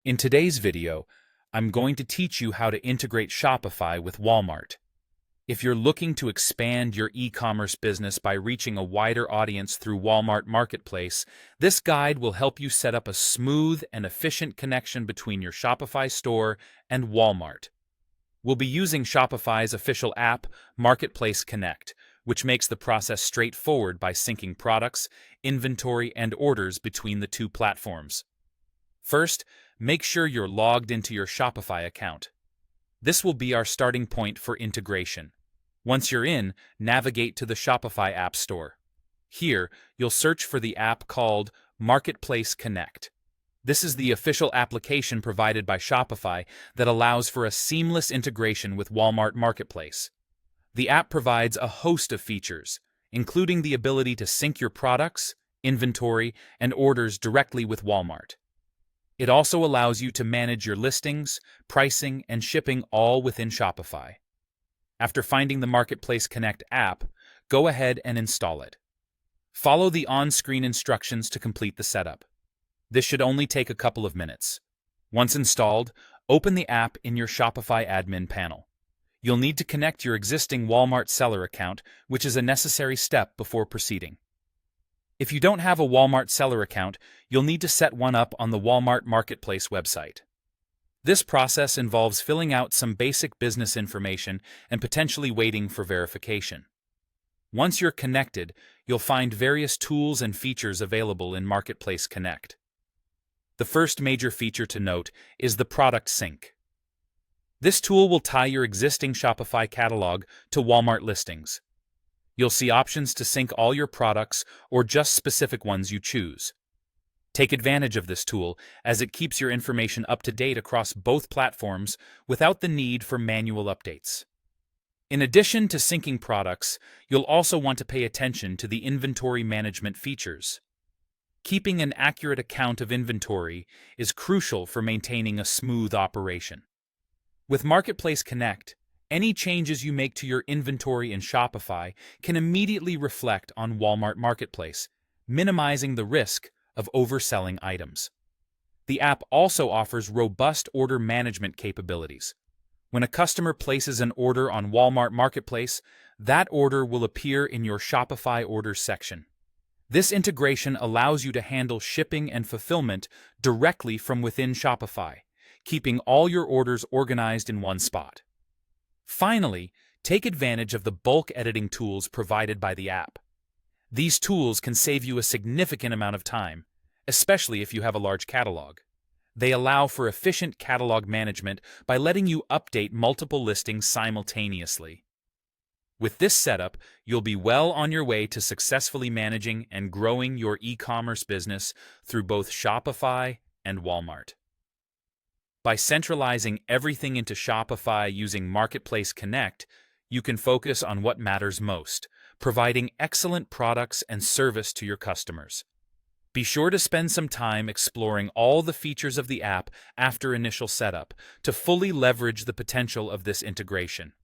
In today's video, I'm going to teach you how to integrate Shopify with Walmart. If you're looking to expand your e-commerce business by reaching a wider audience through Walmart Marketplace, this guide will help you set up a smooth and efficient connection between your Shopify store and Walmart. We'll be using Shopify's official app, Marketplace Connect, which makes the process straightforward by syncing products, inventory, and orders between the two platforms. First, make sure you're logged into your Shopify account. This will be our starting point for integration. Once you're in, navigate to the Shopify App Store. Here, you'll search for the app called Marketplace Connect. This is the official application provided by Shopify that allows for a seamless integration with Walmart Marketplace. The app provides a host of features, including the ability to sync your products, inventory, and orders directly with Walmart. It also allows you to manage your listings, pricing, and shipping all within Shopify. After finding the Marketplace Connect app, go ahead and install it. Follow the on-screen instructions to complete the setup. This should only take a couple of minutes. Once installed, open the app in your Shopify admin panel. You'll need to connect your existing Walmart seller account, which is a necessary step before proceeding. If you don't have a Walmart seller account, you'll need to set one up on the Walmart Marketplace website. This process involves filling out some basic business information and potentially waiting for verification. Once you're connected, you'll find various tools and features available in Marketplace Connect. The first major feature to note is the Product Sync. This tool will tie your existing Shopify catalog to Walmart listings. You'll see options to sync all your products or just specific ones you choose. Take advantage of this tool as it keeps your information up to date across both platforms without the need for manual updates. In addition to syncing products, you'll also want to pay attention to the inventory management features. Keeping an accurate account of inventory is crucial for maintaining a smooth operation. With Marketplace Connect, any changes you make to your inventory in Shopify can immediately reflect on Walmart Marketplace, minimizing the risk of overselling items. The app also offers robust order management capabilities. When a customer places an order on Walmart Marketplace, that order will appear in your Shopify orders section. This integration allows you to handle shipping and fulfillment directly from within Shopify, keeping all your orders organized in one spot. Finally, take advantage of the bulk editing tools provided by the app. These tools can save you a significant amount of time, especially if you have a large catalog. They allow for efficient catalog management by letting you update multiple listings simultaneously. With this setup, you'll be well on your way to successfully managing and growing your e-commerce business through both Shopify and Walmart. By centralizing everything into Shopify using Marketplace Connect, you can focus on what matters most, providing excellent products and service to your customers. Be sure to spend some time exploring all the features of the app after initial setup to fully leverage the potential of this integration.